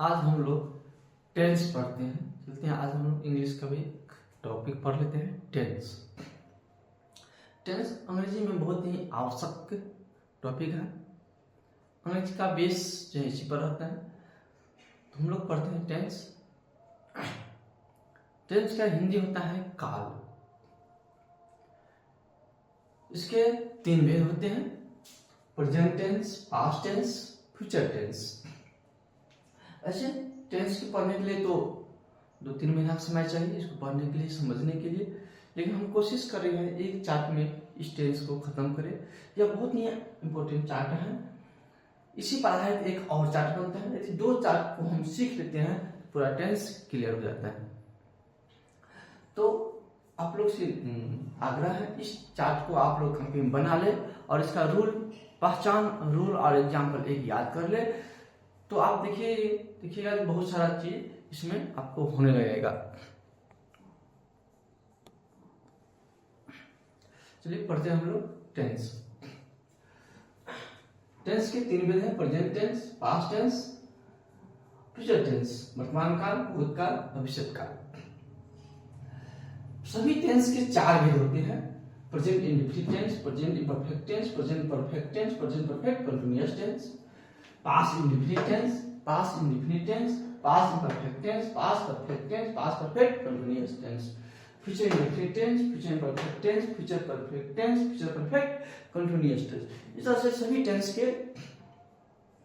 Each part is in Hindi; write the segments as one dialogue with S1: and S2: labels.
S1: आज हम लोग टेंस पढ़ते हैं। चलते हैं, आज हम लोग इंग्लिश का भी एक टॉपिक पढ़ लेते हैं, टेंस। टेंस अंग्रेजी में बहुत ही आवश्यक टॉपिक है। अंग्रेजी का बेस जो है इसी पर रहता है। तो हम लोग पढ़ते हैं टेंस। टेंस का हिंदी होता है काल। इसके तीन भेद होते हैं, present tense, past tense, future tense. ऐसे टेंस को पढ़ने के लिए तो 2-3 महीना का समय चाहिए इसको पढ़ने के लिए, समझने के लिए। लेकिन हम कोशिश कर रहे हैं एक चार्ट में इस टेंस को खत्म करें। यह बहुत ही इंपॉर्टेंट चार्ट है। इसी पर आधारित एक और चार्ट बनता है। यदि 2 चार्ट को हम सीख लेते हैं पूरा टेंस क्लियर हो जाता है। तो आप लोग से आग्रह है, इस चार्ट को आप लोग कॉपी में बना ले और इसका रूल और एग्जाम्पल एक याद कर ले। तो आप देखिएगा बहुत सारा चीज इसमें आपको होने लगेगा। चलिए पढ़ते हैं हम लोग टेंस। टेंस के 3 भेद हैं, present tense, past tense, future tense, वर्तमान काल, भूतकाल, भविष्य काल। सभी टेंस के 4 भेद होते हैं, present indefinite tense, present imperfect tense, present perfect tense, present perfect continuous tense, past indefinite tense, past indefinite tense, past imperfect tense, past perfect tense, past perfect continuous tense, future indefinite tense, future imperfect tense, future perfect tense, future perfect continuous tense. इस तरह से सभी टेंस के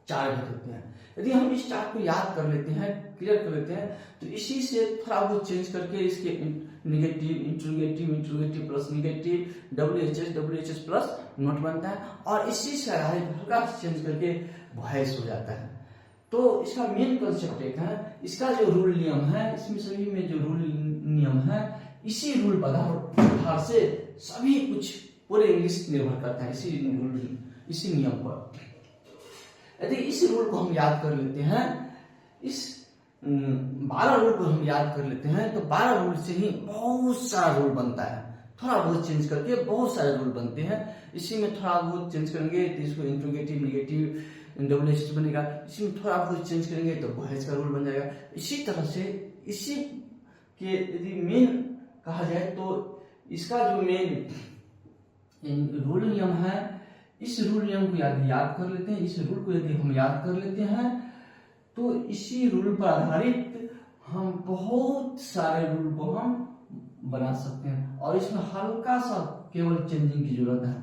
S1: 4 भेद होते हैं। यदि हम इस चार्ट को याद कर लेते हैं, क्लियर कर लेते हैं, तो इसी से थोड़ा बहुत चेंज करके इसके negative, interrogative plus negative, WHS plus note बनता है और इसी से आधारित हल्का चेंज करके वॉइस हो जाता है। तो इसका मेन कंसेप्ट एक है, इसका जो रूल नियम है, इसमें सभी में जो रूल नियम है, इसी रूल पर आधार से सभी कुछ पूरे इंग्लिश निर्भर करता है, इसी नियम पर। यदि इस रूल को हम याद कर लेते हैं, इस 12 रूल को हम याद कर लेते हैं, तो 12 रूल से ही बहुत सारा रूल बनता है। थोड़ा बहुत चेंज करके बहुत सारे रूल बनते हैं। इसी में थोड़ा बहुत चेंज करेंगे तो इसको इंट्रोगेटिव, निगेटिव, WH बनेगा। इसी में थोड़ा बहुत चेंज करेंगे तो वॉइस का रूल बन जाएगा। इसी तरह से इसी के यदि मेन कहा जाए तो इसका जो मेन रूल नियम है, इस रूल नियम को याद कर लेते हैं। इस रूल को यदि हम याद कर लेते हैं तो इसी रूल पर आधारित हम बहुत सारे रूल को हम बना सकते हैं और इसमें हल्का सा केवल चेंजिंग की जरूरत है,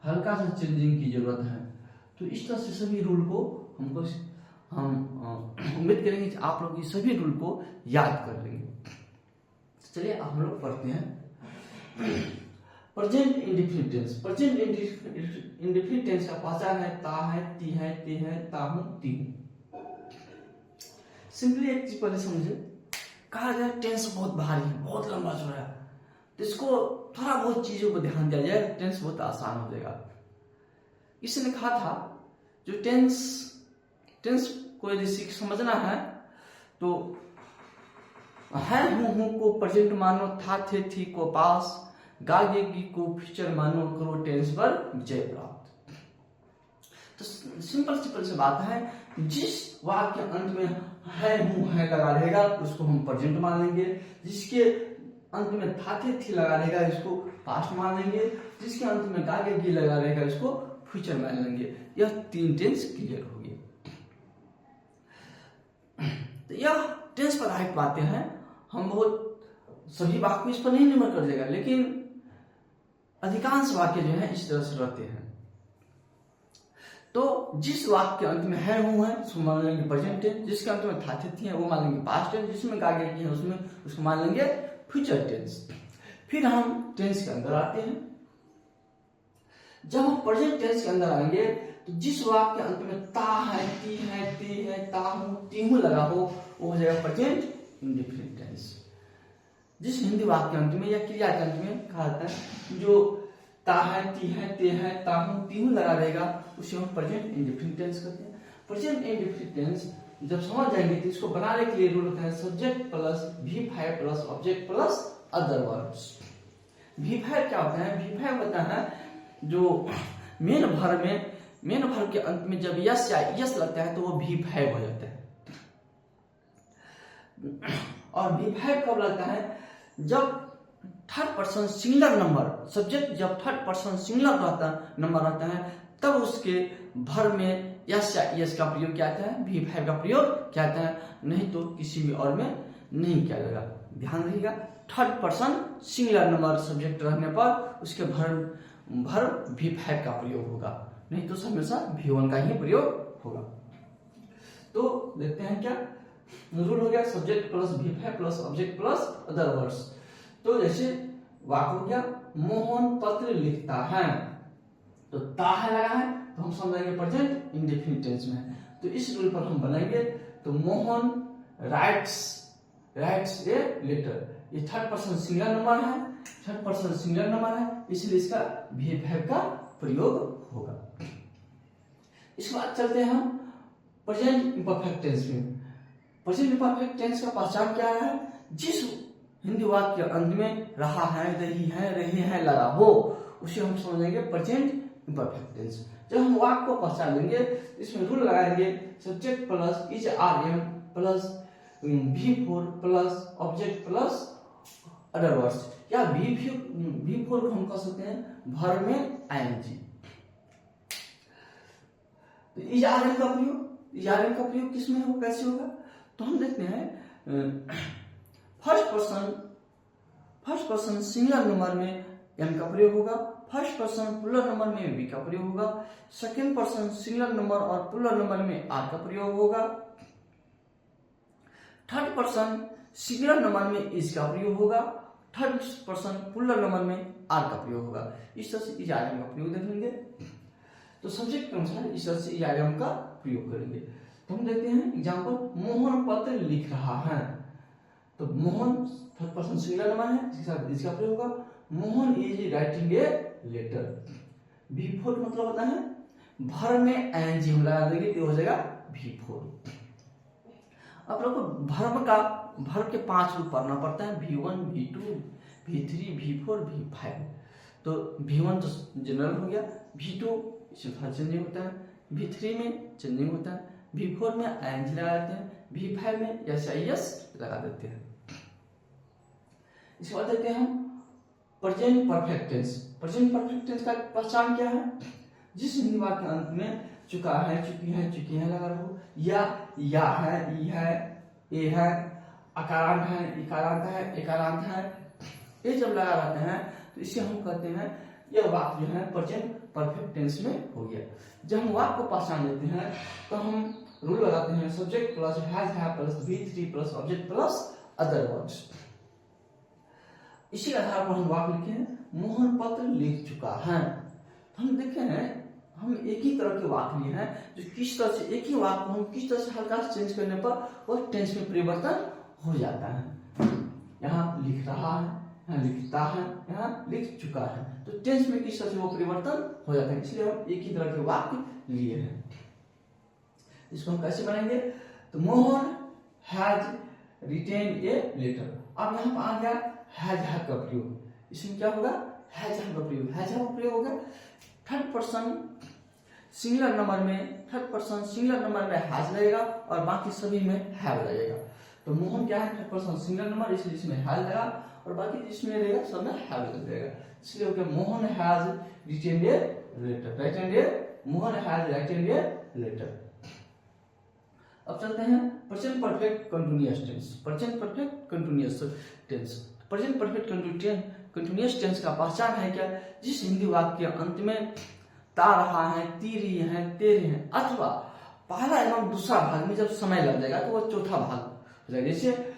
S1: हल्का सा चेंजिंग की जरूरत है। तो इस तरह से सभी रूल को हम उम्मीद करेंगे कि आप लोग इस सभी रूल को याद कर लेंगे। चलिए अब हम लोग पढ़ते हैं present indefinite tense. Present indefinite tense का पहचान है, ता है, ती है, ते है, ता हूं, ती हूं। सिंपली एक चीज पहले समझे, कहा जाए टेंस बहुत भारी है, बहुत लंबा चौड़ा है, तो इसको थोड़ा बहुत चीजों पर ध्यान दिया जाए, टेंस बहुत आसान हो जाएगा। इसने कहा था जो टेंस को यदि समझना है तो है हूं को प्रेजेंट मानो, था थे थी को पास, गागेगी को फ्यूचर मानो, करो टेंस पर विजय प्राप्त। तो सिंपल से बात है, जिस वाक्य अंत में है हूं है लगा रहेगा उसको हम प्रेजेंट मान लेंगे, जिसके अंत में था थे थी लगा रहेगा इसको पास्ट मान लेंगे, जिसके अंत में गागेगी लगा रहेगा इसको फ्यूचर मान लेंगे। यह 3 टेंस क्लियर हो गई। तो यह टेंस पर आधारित बातें हैं। हम बहुत सभी वाक्य इस पर नहीं निर्भर कर जाएगा, लेकिन अधिकांश वाक्य जो है इस तरह से रहते हैं। तो जिस वाक्य के अंत में है हूं है उसको मान लेंगे प्रेजेंट टेंस, जिसके अंत में था थी है वो मान लेंगे पास्ट टेंस, जिसमें गागेगी है उसमें उसको मान लेंगे फ्यूचर टेंस। फिर हम टेंस के अंदर आते हैं। जब हम प्रेजेंट टेंस के अंदर आएंगे तो जिस वाक्य के अंत में ता है, ती है, ते है, ता हूं, ती हूं लगा हो वो जाएगा प्रेजेंट इंडेफिनिट टेंस। जिस हिंदी वाक्य अंत में या क्रिया के अंत में कहा जाता है जो ता है, ती है, ते है, ता हूं, ती हूं लगा रहेगा उसे हम प्रेजेंट इंडेफिनिट टेंस कहते हैं। प्रेजेंट इंडेफिनिट टेंस जब समझ जाएंगे तो इसको बनाने के लिए रूल होता है subject plus V5 plus object plus other words. V5 क्या होता है? V5 होता है जो मेन वर्ब के अंत में जब यस या यस लगता है तो वो V5 हो जाता है। और V5 कब लगता है? जब third person singular number, subject जब थर्ड पर्सन सिंगुलर नंबर रहता है तब उसके भर में यस या यस का प्रयोग क्या आता है? V5 का प्रयोग क्या आता है, नहीं तो किसी भी और में नहीं किया जाएगा। ध्यान रखिएगा, third person singular number subject रहने पर उसके भर V5 का प्रयोग होगा, नहीं तो हमेशा V1 का ही प्रयोग होगा। तो देखते हैं क्या रूल हो गया, subject plus V5 plus object plus other words. तो जैसे वाक्य हो गया मोहन पत्र लिखता है, तो ता है लगा है तो हम समझेंगे प्रेजेंट इंडेफिनिट टेंस में। तो इस रूल पर हम बनाएंगे, तो मोहन राइट्स ए लेटर, ये थर्ड पर्सन सिंगुलर नंबर है, थर्ड पर्सन सिंगुलर नंबर है, इसलिए इसका V5 का प्रयोग होगा। इसके बाद चलते हैं हम प्रेजेंट इम्परफेक्ट टेंस में। प्रेजेंट इम्परफेक्ट टेंस का पहचान क्या है? जिस हिंदी वाक्य के अंत में रहा है, रही है, रहे हैं लगा हो, उसे हम समझेंगे प्रेजेंट इम्परफेक्ट टेंस। जब हम वाक्य को पहचान लेंगे, इसमें रूल लगाएंगे subject plus is RM plus V4 plus object plus other words, या V4 को हम कह सकते हैं भर में ING। तो इज RM का प्रयोग किसमें हो, कैसे होगा? तो हम देखते हैं फर्स्ट पर्सन सिंगुलर नंबर में M का प्रयोग होगा, फर्स्ट पर्सन प्लुरल नंबर में V का प्रयोग होगा, सेकंड पर्सन सिंगुलर नंबर और प्लुरल नंबर में R का प्रयोग होगा, थर्ड पर्सन सिंगुलर नंबर में इज का प्रयोग होगा, थर्ड पर्सन प्लुरल नंबर में R का प्रयोग होगा। इस तरह से इज RM का प्रयोग देखेंगे। तो सब्जेक्ट के अनुसार इस तरह से इज RM का प्रयोग करेंगे। तो हम देखते हैं एग्जांपल, मोहन पत्र लिख रहा है, तो Mohan third person singular number है, इसके साथ इसका प्रयोग होगा। Mohan is writing a letter, V4 मतलब होता है भर में ING हम लगा देंगे तो हो जाएगा V4। आप लोग को भर के 5 रूप पढ़ना पड़ता है, V1 V2 V3 V4 V5। तो V1 तो जनरल हो गया, V2 इसमें थोड़ा चेंजिंग होता है, V3 में चेंजिंग होता है, V4 में ING लगा देते हैं, V5 में यस लगा देते हैं। इसके बाद देखते हैं हम present perfect tense. Present perfect tense का पहचान क्या है? जिस हिंदी वाक्य के अंत में चुका है, चुकी है लगा रहो, या है, ई है, ए है, अकारांत है, इकारांत है, एकारांत है, ये जब लगा रहते हैं तो इसे हम कहते हैं यह वाक्य जो है प्रेजेंट परफेक्ट टेंस में हो गया। जब हम वाक्य को पहचान लेते हैं तो हम रूल लगाते हैं सब्जेक्ट प्लस हैज है plus V3 plus object plus other words. इसी आधार पर हम वाक्य लिखे हैं मोहन पत्र लिख चुका है। तो हम देखे हैं, हम एक ही तरह के वाक्य लिए हैं जो किस तरह से एक ही वाक्य को हम किस तरह से हल्का से चेंज करने पर वह टेंस में परिवर्तन हो जाता है। यहाँ लिख रहा है, यहाँ लिखता है, यहाँ लिख चुका है, तो टेंस में किस तरह से वो परिवर्तन हो जाता है, इसलिए हम एक ही तरह के वाक्य लिए हैं। इसको हम कैसे बनाएंगे? तो Mohan has written a letter. अब यहाँ पर आ गया हैज का प्रयोग, इसमें क्या होगा? हैज का प्रयोग होगा थर्ड पर्सन सिंगुलर नंबर में हैज लगेगा और बाकी सभी में हैव लगेगा। तो मोहन क्या है? थर्ड पर्सन सिंगुलर नंबर, इसलिए इसमें हैज लगा और बाकी जिसमें रहेगा सब में हैव लग जाएगा, इसलिए हो गया Mohan has written a letter. Mohan has written a letter. अब चलते हैं present perfect continuous tense. Present perfect continuous tense का पहचान है क्या? जिस हिंदी वाक्य के अंत में ता रहा है, ती रही है, ते रहे हैं अथवा पहला एवं दूसरा भाग में जब समय लग जाएगा तो वह चौथा भाग हो जाएगा। जैसे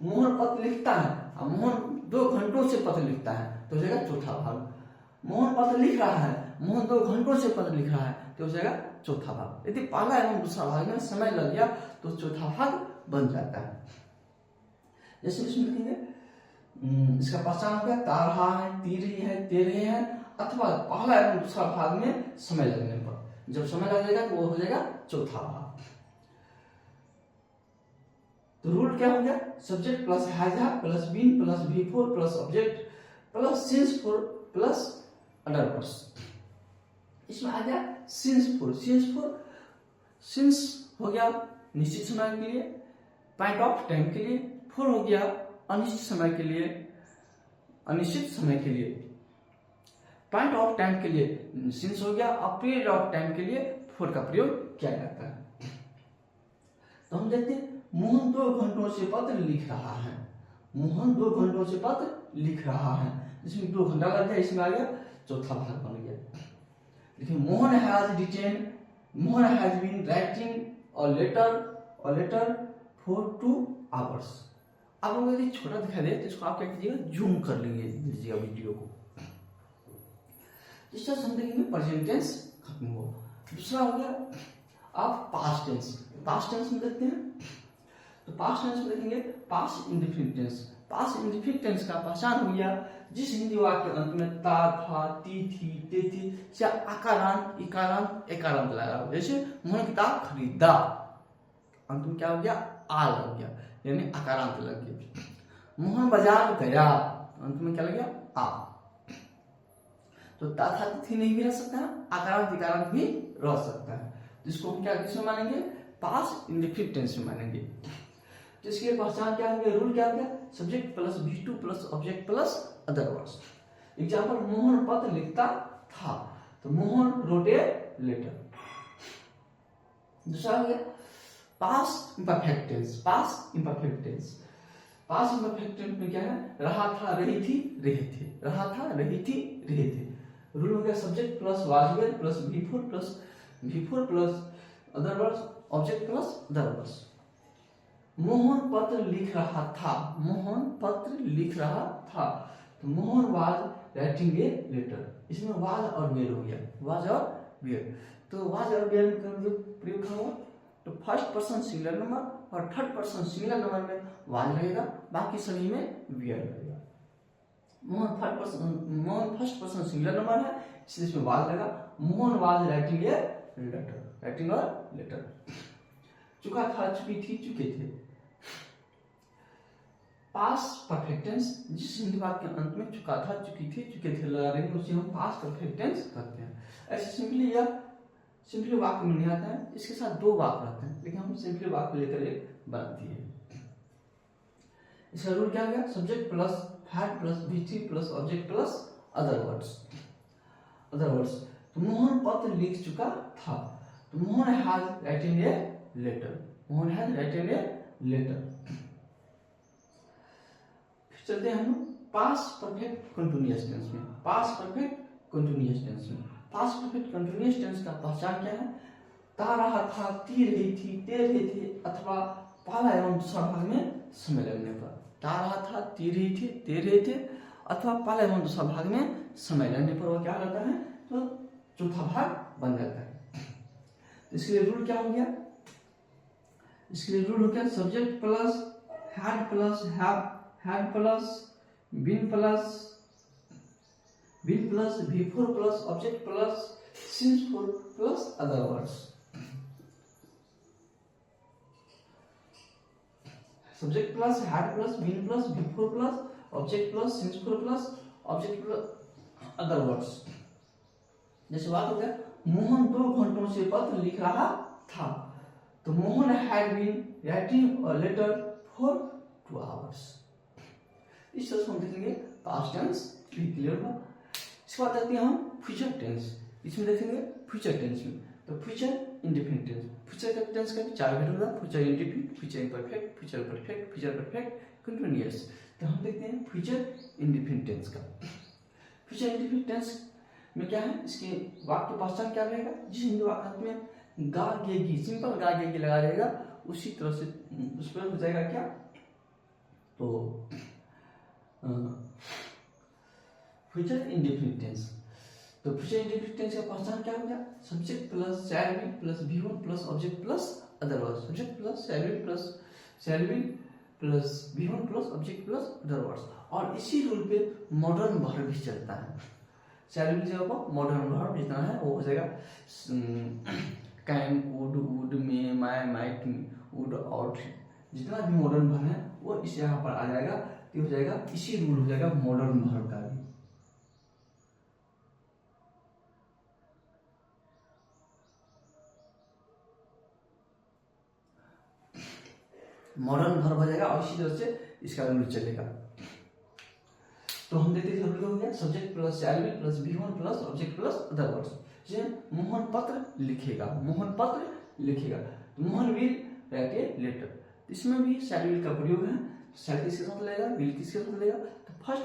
S1: मोहन पत्र लिखता है, मोहन 2 घंटों से पत्र लिखता है तो हो जाएगा चौथा भाग। मोहन पत्र लिख रहा है, मोहन 2 घंटों से पत्र लिख रहा है तो हो जाएगा चौथा भाग। यदि पहला एवं दूसरा भाग में समय लग गया तो चौथा भाग बन जाता है। जैसे इसमें लिखेंगे, इसका पहचान हो गया ता रहा है, ती रही है, ते रहे हैं अथवा पहला एवं दूसरा भाग में समय लगने पर, जब समय लग जाएगा तो वो हो जाएगा चौथा भाग। तो रूल क्या हो गया? Subject plus has plus been plus V4 plus object plus since for plus other words. इसमें आ गया सिंस हो गया निश्चित समय के लिए, पॉइंट ऑफ टाइम के लिए, 4 हो गया अनिश्चित समय के लिए, अनिश्चित समय के लिए, पॉइंट ऑफ टाइम के लिए सिंस हो गया, और पीरियड ऑफ टाइम के लिए 4 का प्रयोग किया जाता है। तो हम देखते हैं मोहन 2 घंटों से पत्र लिख रहा है, मोहन 2 घंटों से पत्र लिख रहा है, इसमें 2 घंटा लग गया, इसमें आ गया चौथा भाग बन गया। देखिए Mohan has written, Mohan has been writing a letter for 2 hours. अब अगर यदि छोटा दिखाई दे तो इसको आप क्या कीजिएगा, जूम कर लीजिएगा वीडियो को। इस तरह से हम देखेंगे प्रेजेंट टेंस खत्म हुआ। दूसरा हो गया आप पास्ट टेंस। पास्ट टेंस में देखते हैं, तो पास्ट टेंस में देखेंगे past indefinite tense. Past indefinite tense का पहचान हो गया जिस हिंदी वाक्य के अंत में ता, था, ती, थी, ते थी से आकारांत, इकारांत, एकारांत लगा हो। जैसे मोहन किताब खरीदा, अंत में क्या हो गया, आ लग गया, यानी आकारांत लग गया। मोहन बाजार गया, अंत में क्या लग गया, आ। तो ता, था, ती, थी नहीं भी रह सकता है, आकारांत, इकारांत भी रह सकता है। जिसको हम क्या किसमें मानेंगे, पास्ट इंडेफिनिट टेंस में मानेंगे। तो इसकी पहचान क्या हो गया, रूल क्या हो गया, subject plus V2 plus object plus other words. Example Mohan पत्र लिखता था, तो मोहन रोट ए लेटर। दूसरा हो गया past imperfect tense. Past imperfect tense, past imperfect tense में क्या है, रहा था, रही थी, रहे थे, रहा था, रही थी, रहे थे। रूल हो गया subject plus was were plus V4 plus other words, object plus other words. Mohan पत्र लिख रहा था, मोहन पत्र लिख रहा था, तो Mohan was writing a letter. इसमें वाज और वेयर हो गया, वाज और वेयर। तो वाज और वेयर का जो प्रयोग होगा, तो फर्स्ट पर्सन सिंगुलर नंबर और थर्ड पर्सन सिंगुलर नंबर में वाज रहेगा, बाकी सभी में वेयर रहेगा। Mohan first person singular number है, इसलिए इसमें वाज लगा। Mohan was writing a letter, writing a letter. चुका था, चुकी थी, चुके थे। पास्ट परफेक्ट टेंस, जिस हिंदी वाक्य के अंत में चुका था, चुकी थी, चुके थे लगा रहे हैं, उसे हम पास्ट परफेक्ट टेंस कहते हैं। ऐसे सिंपली वाक्य में नहीं आता है, इसके साथ 2 वाक्य रहते हैं, लेकिन हम सिंपली वाक्य लेकर एक बनाती है। इसका रूल क्या हो गया, subject plus had plus V3 plus object plus other words. तो मोहन पत्र लिख चुका था, तो Mohan has written a letter, Mohan has written a letter. चलते हैं हम पास्ट परफेक्ट कंटीन्यूअस टेंस में। पास्ट परफेक्ट कंटीन्यूअस टेंस में, पास्ट परफेक्ट कंटीन्यूअस टेंस का पहचान क्या है, ता रहा था, ती रही थी, ते रहे थे, अथवा पहला एवं दूसरा भाग में समय लगने पर। ता रहा था, ती रही थी, ते रहे थे, अथवा पहला एवं दूसरा भाग में समय लगने पर वो क्या रहता है, तो चौथा भाग बन जाता है। इसके लिए रूल क्या हो गया, इसके लिए रूल हो गया subject plus had plus had plus been plus V4 plus object plus since 4 plus other words. Subject plus had plus been plus V4 plus object plus since 4 plus object plus other words. जैसे बात हो गया मोहन 2 घंटों से पत्र लिख रहा था, तो Mohan had been writing a letter for 2 hours. इस तरह से हम देखेंगे पास्ट टेंस क्लियर हुआ। इसके बाद देखते हैं हम फ्यूचर टेंस। इसमें देखेंगे फ्यूचर टेंस में, तो future indefinite tense. Future tense का 4 भेद होगा, future indefinite, future imperfect, future perfect, continuous. तो हम देखते हैं फ्यूचर इंडेफिनिट टेंस का। फ्यूचर इंडेफिनिट टेंस में क्या है, इसके वाक्य पहचान क्या रहेगा, जिस हिंदी वाक्य में गा गेगी, सिंपल गा गेगी लगा रहेगा, उसी तरह से उस पर हो जाएगा क्या, तो फ्यूचर इंडेफिनिट टेंस। तो फ्यूचर इंडेफिनिट टेंस का पहचान क्या हो गया, subject plus shall be plus V1 plus object plus other words. Subject plus shall be plus V1 plus object plus other words. और इसी रूल पे मॉडर्न वर्ब भी चलता है। शैल बी जगह पर मॉडर्न वर्ब जितना है वो हो जाएगा can, would, may, might, would, out. जितना भी मॉडर्न वर्ब है वो इस यहाँ पर आ जाएगा, तो हो जाएगा इसी रूल हो जाएगा मॉडर्न वर्ब का भी। मॉडर्न वर्ब हो जाएगा और इसी तरह से इसका रूल चलेगा। तो हम देखते हैं हो गया subject plus shall be plus V one plus object plus other words. जैसे मोहन पत्र लिखेगा, मोहन पत्र लिखेगा, तो Mohan will write a letter. इसमें भी शैल विल का प्रयोग है। शैल किसके साथ लगेगा, विल किसके साथ लगेगा, तो फर्स्ट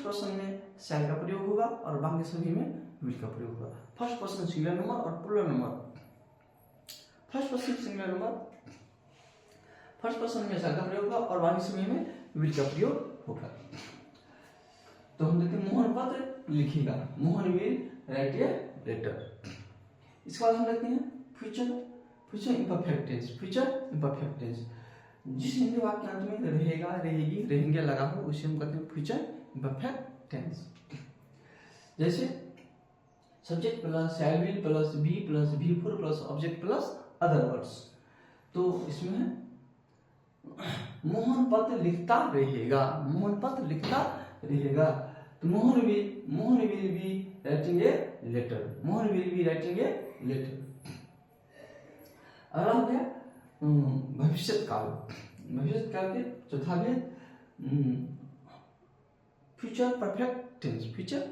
S1: पर्सन में शैल का प्रयोग होगा और बाकी सभी में विल का प्रयोग होगा। फर्स्ट पर्सन सिंगुलर नंबर और plural number, first person singular number first person में शैल का प्रयोग होगा और बाकी सभी में विल का प्रयोग होगा। तो हम देखते हैं मोहन पत्र लिखेगा, Mohan will write a letter. इसके बाद हम देखते हैं future imperfect tense. Future imperfect tense जिस हिंदी वाक्यांश में रहेगा, रहेगी, रहेंगे लगा हो उसे हम कहते हैं फ्यूचर इम्परफेक्ट टेंस। जैसे subject plus shall will plus V four plus object plus other words. तो इसमें मोहन पत्र लिखता रहेगा, मोहन पत्र लिखता रहेगा, तो Mohan will be writing a letter, Mohan will be writing a letter. अगला हो गया भविष्य काल के चौथा भेद future perfect tense. Future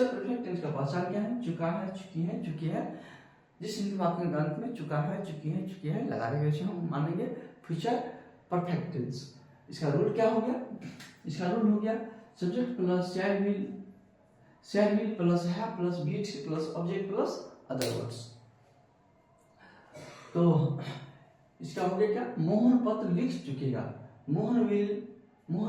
S1: perfect tense का पहचान क्या है, चुका है, चुकी है। जिस हिंदी वाक्य में अंत में चुका है, चुकी है लगा देंगे, हम मानेंगे फ्यूचर परफेक्ट टेंस। इसका रूल क्या हो गया, इसका रूल हो गया subject plus shall will plus have plus be plus object plus other words. तो इसका हो गया क्या, मोहन पत्र लिख चुकेगा, Mohan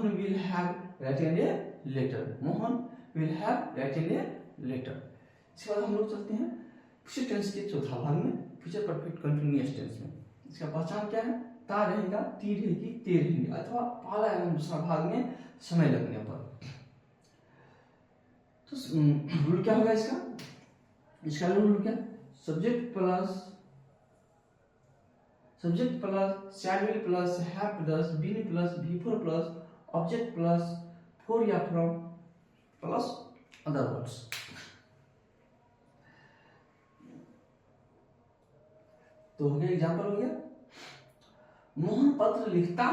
S1: will have writing a letter, Mohan will have writing a letter. इसके बाद हम लोग चलते हैं फ्यूचर टेंस के चौथा भाग में, फ्यूचर परफेक्ट कंटिन्यूअस टेंस में। इसका पहचान क्या है, ता रहेगा, ती रहेगी, ते रहेंगे, अथवा पहला एवं दूसरा भाग में समय लगने पर। तो रूल क्या होगा इसका रूल क्या, subject plus shall will plus have plus been plus V four plus object plus for या फ्रॉम प्लस अदर वर्ड्स। तो हो गया एग्जाम्पल हो गया, मोहन पत्र लिखता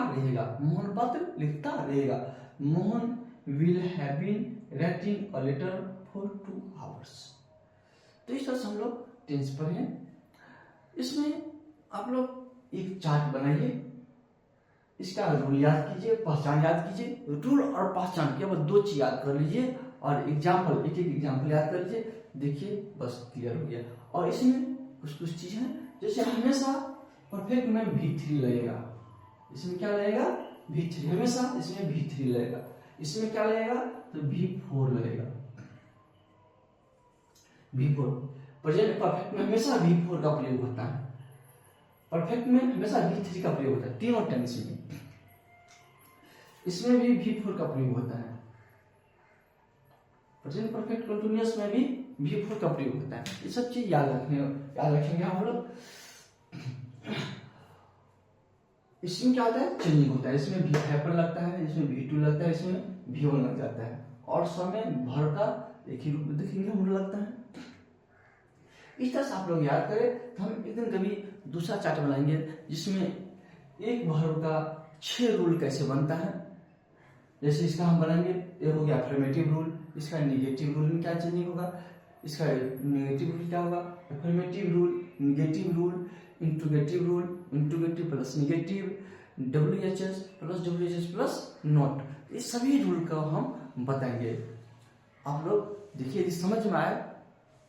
S1: रहेगा, Mohan will have been writing a letter for 2 hours। तो इस तरह से हम लोग टेंस पर हैं। इसमें आप लोग एक चार्ट बनाइए, इसका रूल याद कीजिए, पहचान याद कीजिए। रूल और पहचान केवल 2 चीज याद कर लीजिए और एग्जाम्पल एक एग्जाम्पल याद कर लीजिए, देखिए बस क्लियर हो गया। और इसमें कुछ चीज है, जैसे हमेशा परफेक्ट में V3 लगेगा, इसमें क्या लगेगा V3, हमेशा इसमें V3 लगेगा। इसमें क्या लगेगा तो V4 लगेगा, V4। प्रेजेंट परफेक्ट में हमेशा V4 का प्रयोग होता है, परफेक्ट में हमेशा V3 का प्रयोग होता है, तीनों टेंस में। इसमें भी V4 का प्रयोग होता है, प्रेजेंट परफेक्ट कंटीन्यूअस में भी V4 का प्रयोग होता है। ये सब चीज याद रखेंगे हम लोग। इसमें क्या होता है, चेंजिंग होता है, इसमें V5 पर लगता है, इसमें V2 लगता है, इसमें V1 लग जाता है, और समय भर का एक ही रूप में देखेंगे हम लगता है। इस तरह से आप लोग याद करें। तो हम एक दिन कभी दूसरा चार्ट बनाएंगे जिसमें एक वर्ब का 6 रूल कैसे बनता है। जैसे इसका हम बनाएंगे, ये हो गया अफर्मेटिव रूल, इसका निगेटिव रूल में क्या चेंजिंग होगा, इसका नेगेटिव रूल क्या होगा, affirmative rule, negative rule, interrogative rule, interrogative plus negative, WHS plus WHS plus not, ये सभी रूल का हम बताएंगे। आप लोग देखिए यदि समझ में आए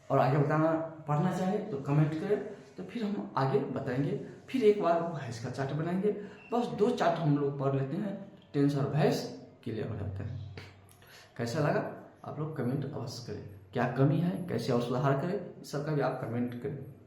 S1: और आगे बताना पढ़ना चाहे तो कमेंट करें, तो फिर हम आगे बताएंगे। फिर एक बार भैंस का चार्ट बनाएंगे, बस 2 चार्ट हम लोग पढ़ लेते हैं, टेंस और भैंस क्लियर हो जाता है। कैसा लगा आप लोग कमेंट अवश्य करें, क्या कमी है, कैसे और सुधार करें, इस सब का भी आप कमेंट करें।